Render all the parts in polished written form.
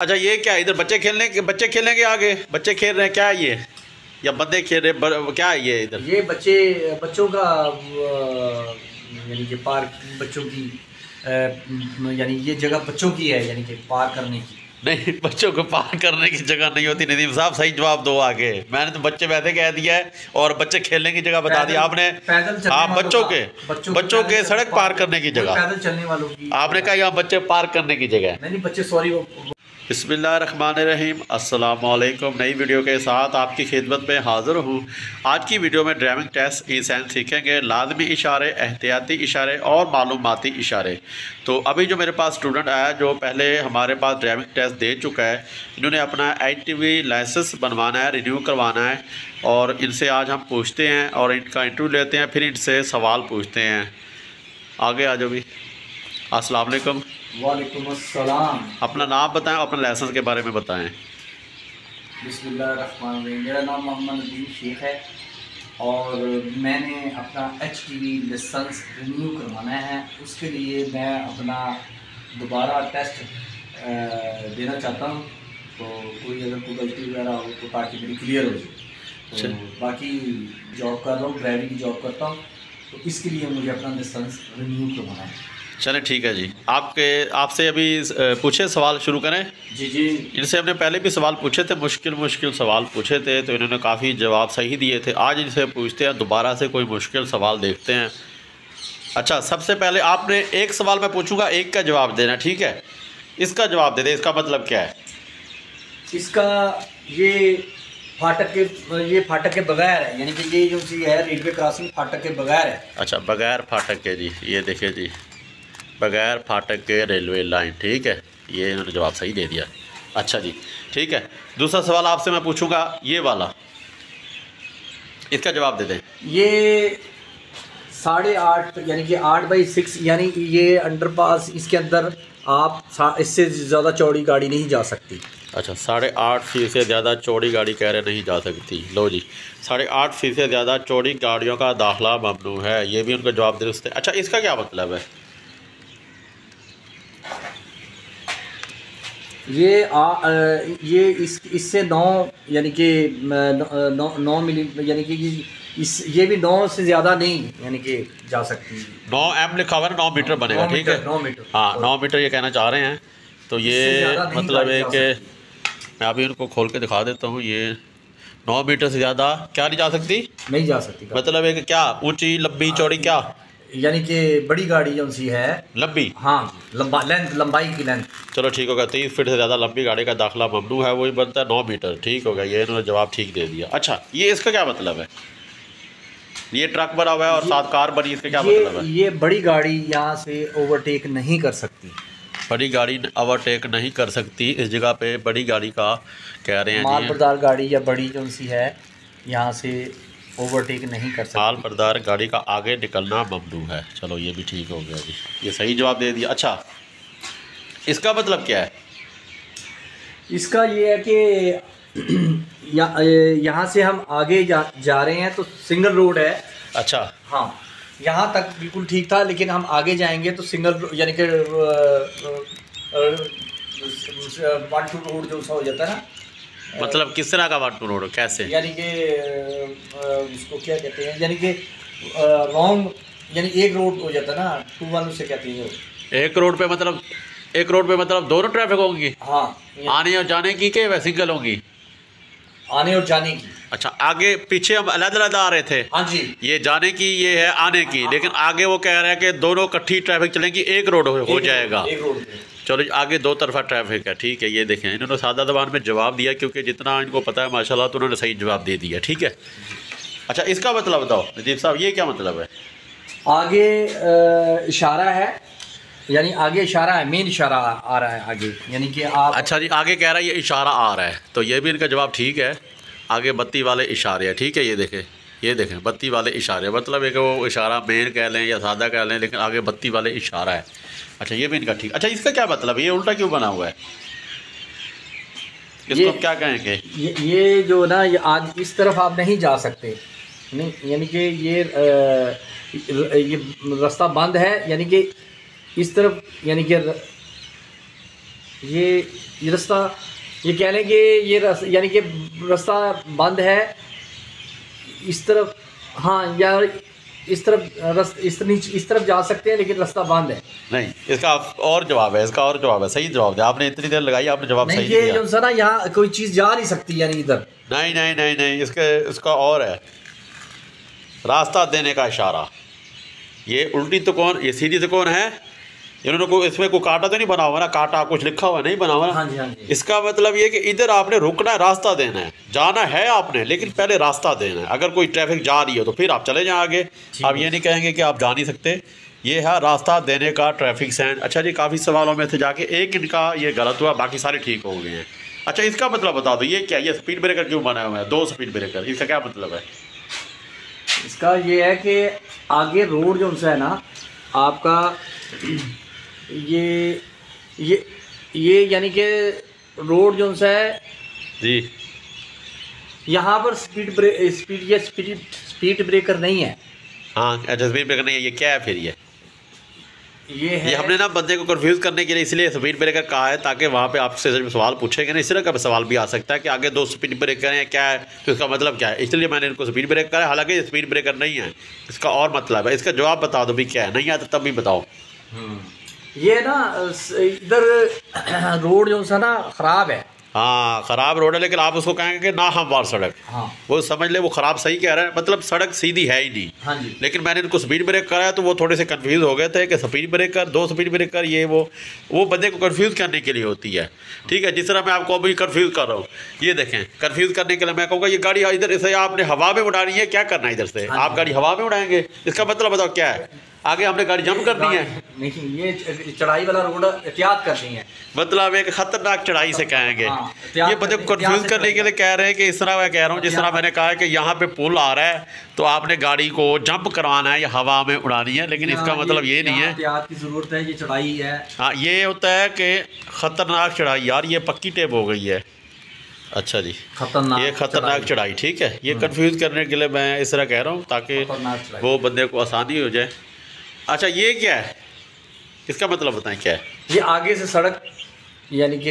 अच्छा ये क्या है? इधर बच्चे खेलने के आगे बच्चे खेल रहे हैं, क्या है ये? या बंदे खेल रहे, क्या है ये इधर? ये बच्चों का यानी कि पार्क बच्चों की यानी ये जगह बच्चों की है, यानी कि पार करने की। नहीं, बच्चों को पार करने की जगह नहीं होती। नदीम साहब सही जवाब दो आगे। मैंने तो बच्चे वैसे कह दिया है और बच्चे खेलने की जगह बता दिया आपने। हाँ, बच्चों के सड़क पार करने की जगह, पैदल चलने वालों की आपने कहा यहाँ बच्चे पार करने की जगह। नहीं बच्चे, सॉरी। बिस्मिल्लाहिर्रहमानिर्रहीम, अस्सलाम वालेकुम। नई वीडियो के साथ आपकी खिदमत में हाज़िर हूँ। आज की वीडियो में ड्राइविंग टेस्ट ई साइंस सीखेंगे, लाज़मी इशारे, एहतियाती इशारे और मालूमाती इशारे। तो अभी जो मेरे पास स्टूडेंट आया जो पहले हमारे पास ड्राइविंग टेस्ट दे चुका है, इन्होंने अपना ITV लाइसेंस बनवाना है, रिन्यू करवाना है। और इनसे आज हम पूछते हैं और इनका इंटरव्यू लेते हैं, फिर इनसे सवाल पूछते हैं। आगे आ जाओ भी। अस्सलाम वालेकुम। वालेकुम अस्सलाम। अपना नाम बताएं, अपना लाइसेंस के बारे में बताएं। बिस्मिल्लाहिर्रहमानिर्रहीम। मेरा नाम मोहम्मद नदीम शेख है और मैंने अपना HTV लाइसेंस रिन्यू करवाना है। उसके लिए मैं अपना दोबारा टेस्ट देना चाहता हूँ। तो अगर कोई गलती वगैरह हो तो ताकि मेरी क्लियर हो जाए। तो बाकी जॉब कर रहा हूँ, ड्राइविंग की जॉब करता हूँ, तो इसके लिए मुझे अपना लाइसेंस रिन्यू करवाना है। चलें ठीक है जी। आपसे अभी पूछे सवाल शुरू करें। जी। इनसे हमने पहले भी सवाल पूछे थे, मुश्किल सवाल पूछे थे, तो इन्होंने काफ़ी जवाब सही दिए थे। आज इनसे पूछते हैं दोबारा से कोई मुश्किल सवाल, देखते हैं। अच्छा, सबसे पहले आपने एक सवाल मैं पूछूंगा, एक का जवाब देना, ठीक है? इसका जवाब दे दे, इसका मतलब क्या है? इसका ये फाटक के बगैर है, यानी कि ये जो चीज़ है रेलवे क्रॉसिंग फाटक के बगैर है। अच्छा, बगैर फाटक के। जी ये देखिए जी, बगैर फाटक के रेलवे लाइन, ठीक है। ये इन्होंने जवाब सही दे दिया। अच्छा जी, ठीक है। दूसरा सवाल आपसे मैं पूछूंगा, ये वाला, इसका जवाब दे दें। ये 8.5 यानी कि 8/6, यानी कि ये अंडरपास, इसके अंदर आप इससे ज़्यादा चौड़ी गाड़ी नहीं जा सकती। अच्छा, 8.5 फीट से ज़्यादा चौड़ी गाड़ी कह रहे नहीं जा सकती। लो जी, 8.5 फीट से ज़्यादा चौड़ी गाड़ियों का दाखिला ममनू है। ये भी उनका जवाब दुरुस्त है। अच्छा, इसका क्या मतलब है? ये इससे 9 यानी कि 9 मिली, यानी कि ये भी 9 से ज़्यादा नहीं यानी कि जा सकती। 9M लिखा हुआ है ना, 9 मीटर बनेगा, ठीक है। 9 मीटर, हाँ, 9 मीटर ये कहना चाह रहे हैं। तो ये मतलब है कि मैं अभी उनको खोल के दिखा देता हूँ। ये 9 मीटर से ज़्यादा क्या नहीं जा सकती? नहीं जा सकती। मतलब है कि क्या ऊंची, लंबी, चौड़ी, क्या यानी कि बड़ी गाड़ी जो सी है लंबी, हाँ, लंबाई की लेंथ। चलो ठीक होगा। 30 फीट से ज़्यादा लंबी गाड़ी का दाखिला ममनू है, वही बनता है 9 मीटर, ठीक होगा। ये इन्होंने जवाब ठीक दे दिया। अच्छा, ये इसका क्या मतलब है? ये ट्रक बना हुआ है और साथ कार बनी, इसका क्या मतलब है? ये बड़ी गाड़ी यहाँ से ओवरटेक नहीं कर सकती। बड़ी गाड़ी ओवरटेक नहीं कर सकती, इस जगह पे बड़ी गाड़ी का कह रहे हैं। मालबरदार गाड़ी या बड़ी जो सी है यहाँ से ओवरटेक नहीं कर सकती। मालबरदार गाड़ी का आगे निकलना ममनू है। चलो ये भी ठीक हो गया जी, ये सही जवाब दे दिया। अच्छा, इसका मतलब क्या है? इसका ये है कि यहाँ से हम आगे जा रहे हैं तो सिंगल रोड है। अच्छा, हाँ, यहाँ तक बिल्कुल ठीक था, लेकिन हम आगे जाएंगे तो सिंगल यानी कि 1-2 रोड जो सा हो जाता है ना। मतलब किस तरह का 1-2 रोड, कैसे? यानी कि उसको क्या कहते हैं, यानी कि रॉन्ग, यानी एक रोड हो जाता है ना, 2-1 उसे कहते हैं। एक रोड पे मतलब दोनों ट्रैफिक होंगी? हाँ, आने और जाने की के वह सिंगल होंगी? आने और जाने की। अच्छा, आगे पीछे हम अलग-अलग आ रहे थे। हाँ जी, ये जाने की, ये है आने की। लेकिन आगे वो कह रहा है कि दोनों इकट्ठी ट्रैफिक चलेंगी, एक रोड हो जाएगा। एक रोड पे। चलो आगे 2 तरफा ट्रैफिक है, ठीक है। ये देखें, इन्होंने सादा ज़बान में जवाब दिया, क्योंकि जितना इनको पता है माशाल्लाह, तो उन्होंने सही जवाब दे दिया, ठीक है। अच्छा, इसका मतलब बताओ नजीब साहब, ये क्या मतलब है? आगे इशारा है, यानी आगे इशारा है, मेन इशारा आ रहा है आगे, यानी कि आप। अच्छा जी, आगे कह रहा है ये इशारा आ रहा है, तो ये भी इनका जवाब ठीक है। आगे बत्ती वाले इशारे हैं, ठीक है। ये देखें बत्ती वाले इशारे, मतलब है कि वो इशारा मेन कह लें या सादा कह लें, लेकिन आगे बत्ती वाले इशारा है। अच्छा, ये भी इनका ठीक। अच्छा, इसका क्या मतलब है? ये उल्टा क्यों बना हुआ है? इसको क्या कहेंगे? ये जो ना, ये आज इस तरफ आप नहीं जा सकते, नहीं, यानी कि ये रास्ता बंद है, यानी कि इस तरफ, यानी कि ये रास्ता, ये कह लें कि ये यानी कि रास्ता बंद है इस तरफ, हाँ यार इस तरफ इस तरफ जा सकते हैं लेकिन रास्ता बंद है। नहीं, इसका और जवाब है, इसका और जवाब है, सही जवाब दिया आपने, इतनी देर लगाई आपने जवाब सही ये दिया। जो सर ना यहाँ कोई चीज़ जा नहीं सकती यानी इधर। नहीं नहीं नहीं नहीं, इसका और है, रास्ता देने का इशारा। ये उल्टी तो कौन, ये सीधी तो कौन है, इन्होंने को इसमें कोई कांटा तो नहीं बना हुआ ना, कांटा कुछ लिखा हुआ नहीं बना हुआ ना। हाँ जी, हाँ जी। इसका मतलब ये कि इधर आपने रुकना है, रास्ता देना है, जाना है आपने, लेकिन पहले रास्ता देना है। अगर कोई ट्रैफिक जा रही है तो फिर आप चले जाएं आगे, आप ये नहीं कहेंगे कि आप जा नहीं सकते। ये है रास्ता देने का ट्रैफिक साइन। अच्छा जी, काफ़ी सवालों में से जाके एक इनका ये गलत हुआ, बाकी सारे ठीक हो गए हैं। अच्छा, इसका मतलब बता दो, ये क्या, ये स्पीड ब्रेकर क्यों बनाया हुआ है, 2 स्पीड ब्रेकर, इसका क्या मतलब है? इसका ये है कि आगे रोड जो है ना आपका, ये यानी कि रोड जो है जी, यहाँ पर स्पीड ब्रेकर नहीं है। हाँ, अच्छा स्पीड ब्रेकर नहीं है, ये क्या है फिर? ये है, ये हमने ना बंदे को कंफ्यूज करने के लिए इसलिए स्पीड ब्रेकर कहा है, ताकि वहाँ पे आपसे सवाल पूछेंगे ना, इस तरह का सवाल भी आ सकता है कि आगे 2 स्पीड ब्रेकर हैं क्या है, तो इसका मतलब क्या है, इसलिए मैंने इनको स्पीड ब्रेकर कहा है। हालांकि ये स्पीड ब्रेकर नहीं है, इसका और मतलब है। इसका जवाब बता दो भी क्या है, नहीं आता तब भी बताओ। ये ना इधर रोड जो है ना ख़राब है। हाँ, ख़राब रोड है, लेकिन आप उसको कहेंगे कि ना हमवार सड़क। हाँ, वो समझ ले, वो ख़राब सही कह रहा है, मतलब सड़क सीधी है ही नहीं। हाँ जी। लेकिन मैंने इनको स्पीड ब्रेक कराया तो वो थोड़े से कंफ्यूज हो गए थे कि स्पीड ब्रेकर, 2 स्पीड ब्रेकर, ये वो बंदे को कंफ्यूज करने के लिए होती है। ठीक है, जिस तरह मैं आपको अभी कंफ्यूज कर रहा हूँ, ये देखें, कंफ्यूज करने के लिए मैं कहूँगा ये गाड़ी इधर से आपने हवा में उड़ानी है, क्या करना है इधर से, आप गाड़ी हवा में उड़ाएंगे, इसका मतलब बताओ क्या है? आगे हमने गाड़ी जंप करनी है? नहीं, ये चढ़ाई वाला रोड एहतियात करनी है, मतलब एक खतरनाक चढ़ाई से कहेंगे। ये बंदे को कंफ्यूज करने के लिए कह रहे हैं कि इस तरह मैं कह रहा हूँ, जिस तरह मैंने कहा है कि यहाँ पे पुल आ रहा है तो आपने गाड़ी को जंप करवाना है या हवा में उड़ानी है, लेकिन इसका मतलब ये नहीं है। एहतियात की ज़रूरत है, ये चढ़ाई है। हाँ, ये होता है कि खतरनाक चढ़ाई, यार ये पक्की टेप हो गई है। अच्छा जी, खतरनाक, ये खतरनाक चढ़ाई, ठीक है, ये कंफ्यूज करने के लिए मैं इस तरह कह रहा हूँ ताकि वो बंदे को आसानी हो जाए। अच्छा, ये क्या है, इसका मतलब बताएं क्या है? ये आगे से सड़क यानी कि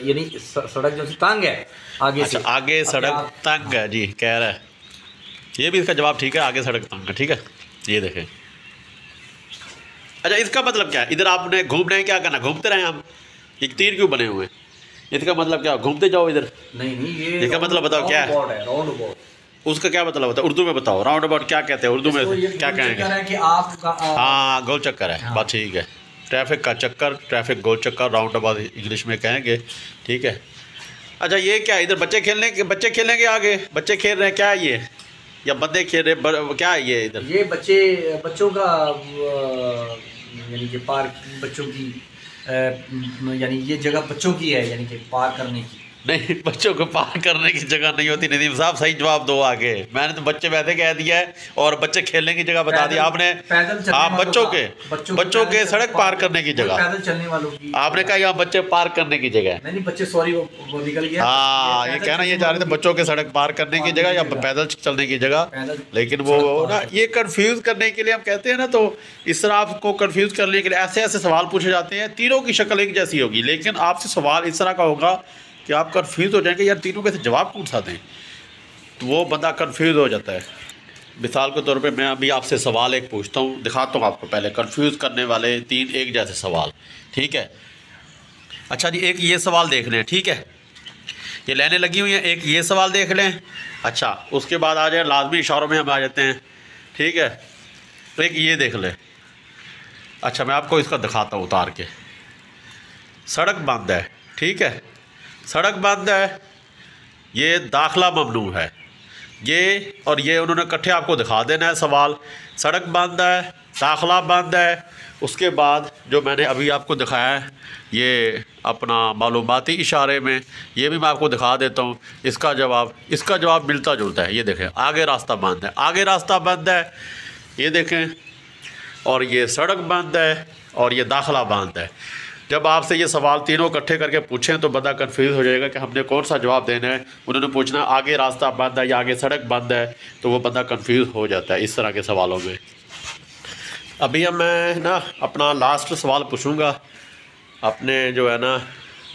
यानी सड़क जो तंग है आगे। अच्छा, से आगे सड़क तंग है जी, कह रहा है, ये भी इसका जवाब ठीक है, आगे सड़क तंग है, ठीक है, ये देखें। अच्छा, इसका मतलब क्या है? इधर आपने घूमने हैं, क्या करना, घूमते रहे हम, ये तीर क्यों बने हुए हैं, इसका मतलब क्या, घूमते जाओ इधर? नहीं, ये इसका मतलब बताओ क्या है? राउंड अबाउट, उसका क्या मतलब होता है, उर्दू में बताओ, राउंड अबाउट क्या कहते हैं उर्दू में, क्या कहेंगे? कि आप हाँ, गोल चक्कर है। हाँ। बात ठीक है, ट्रैफिक का चक्कर, ट्रैफिक गोल चक्कर, राउंड अबाउट इंग्लिश में कहेंगे, ठीक है। अच्छा, ये क्या है, इधर बच्चे खेलेंगे, आगे बच्चे खेल रहे हैं, क्या है ये, या बंदे खेल रहे, क्या है ये इधर? ये बच्चों का यानी कि पार्क, बच्चों की यानी ये जगह बच्चों की है, यानी कि पार्क करने की। नहीं, बच्चों को पार करने की जगह नहीं होती। नदीम साहब सही जवाब दो आगे, मैंने तो बच्चे वैसे कह दिया है और बच्चे खेलने की जगह बता दिया आपने। हाँ, बच्चों के सड़क पार करने की जगह, पैदल चलने वालों की आपने कहा यहाँ बच्चे पार करने की जगह। नहीं बच्चे, सॉरी वो निकल गया। हाँ, ये कहना ये चाह रहे थे बच्चों के सड़क पार करने की जगह या पैदल चलने की जगह, लेकिन वो ना ये कंफ्यूज करने के लिए हम कहते हैं ना, तो इस तरह आपको कंफ्यूज करने के लिए ऐसे ऐसे सवाल पूछे जाते हैं। तीनों की शक्ल एक जैसी होगी, लेकिन आपसे सवाल इस तरह का होगा कि आप कंफ्यूज हो जाएंगे, यार तीनों में से जवाब कौन सा दें, तो वो बंदा कंफ्यूज हो जाता है। मिसाल के तौर पे मैं अभी आपसे सवाल एक पूछता हूँ, दिखाता हूँ आपको पहले कंफ्यूज करने वाले 3 एक जैसे सवाल, ठीक है। अच्छा जी, एक ये सवाल देख लें, ठीक है, ये लाइनें लगी हुई हैं, एक ये सवाल देख लें। अच्छा, उसके बाद आ जाए लाजमी इशारों में हम आ जाते हैं, ठीक है, तो एक ये देख लें। अच्छा, मैं आपको इसका दिखाता हूँ उतार के। सड़क बंद है, ठीक है, सड़क बंद है, ये दाखला ममनू है, ये और ये उन्होंने इकट्ठे आपको दिखा देना है सवाल। सड़क बंद है, दाखला बंद है, उसके बाद जो मैंने अभी आपको दिखाया है ये अपना मालूमाती इशारे में, ये भी मैं आपको दिखा देता हूँ। इसका जवाब मिलता जुलता है, ये देखें, आगे रास्ता बंद है, आगे रास्ता बंद है, ये देखें, और ये सड़क बंद है और ये दाखला बंद है। जब आपसे ये सवाल तीनों इकट्ठे करके पूछें तो बंदा कंफ्यूज हो जाएगा कि हमने कौन सा जवाब देना है। उन्होंने पूछना आगे रास्ता बंद है या आगे सड़क बंद है, तो वो बंदा कंफ्यूज हो जाता है इस तरह के सवालों में। अभी अब मैं ना अपना लास्ट सवाल पूछूंगा अपने जो है ना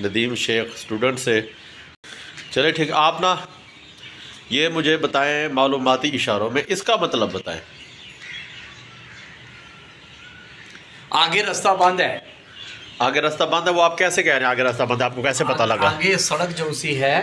नदीम शेख स्टूडेंट से। चले ठीक, आप ना ये मुझे बताएं मालूमाती इशारों में इसका मतलब बताएं। आगे रास्ता बंद है। आगे रास्ता बंद है, वो आप कैसे कह रहे हैं आगे रास्ता बंद है? आपको कैसे पता लगा? आगे सड़क जो सी है,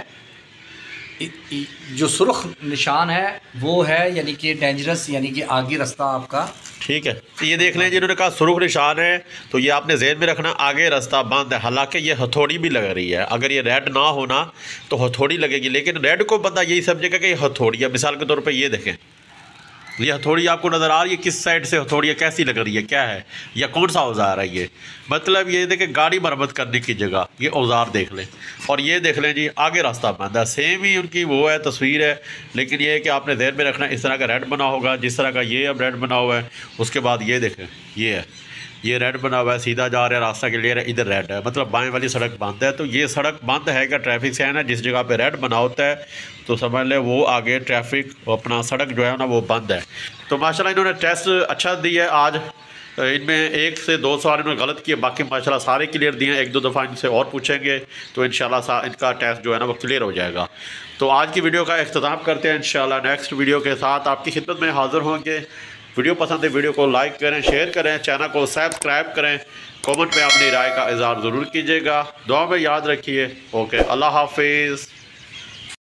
जो सुर्ख निशान है वो है यानी कि डेंजरस, यानी कि आगे रास्ता आपका। ठीक है, तो ये देख लें जिन्होंने कहा सुर्ख निशान है, तो ये आपने जहन में रखना आगे रास्ता बंद है। हालांकि ये हथौड़ी भी लग रही है, अगर ये रेड ना होना तो हथौड़ी लगेगी, लेकिन रेड को बंदा यही समझेगा कि ये हथौड़ी है। मिसाल के तौर पे ये देखें, ये हथौड़ी आपको नज़र आ रही है, किस साइड से हथौड़ी है, कैसी लग रही है, क्या है या कौन सा औजार है ये? मतलब ये देखें गाड़ी मरम्मत करने की जगह ये औजार देख लें, और ये देख लें जी आगे रास्ता बंद है। सेम ही उनकी वो है, तस्वीर है, लेकिन ये है कि आपने ध्यान में रखना इस तरह का रेड बना होगा, जिस तरह का ये अब रेड बना हुआ है। उसके बाद ये देखें, ये है, ये रेड बना हुआ है, सीधा जा रहा है, रास्ता क्लियर है, इधर रेड है, मतलब बाएं वाली सड़क बंद है। तो ये सड़क बंद है क्या ट्रैफिक से है ना, जिस जगह पे रेड बना होता है तो समझ लें वो आगे ट्रैफिक अपना सड़क जो है ना वो बंद है। तो माशाल्लाह इन्होंने टेस्ट अच्छा दिया है आज। इनमें 1 से 2 सवाल इन्होंने गलत किए, बाकी माशाल्लाह सारे क्लियर दिए हैं। 1-2 दफ़ा इनसे और पूछेंगे तो इंशाल्लाह इनका टेस्ट जो है ना वो क्लियर हो जाएगा। तो आज की वीडियो का इख्तिताम करते हैं। इंशाल्लाह नेक्स्ट वीडियो के साथ आपकी खिदमत में हाज़िर होंगे। वीडियो पसंद है वीडियो को लाइक करें, शेयर करें, चैनल को सब्सक्राइब करें, कमेंट में अपनी राय का इज़हार ज़रूर कीजिएगा। दुआ में याद रखिए। ओके, अल्लाह हाफिज़।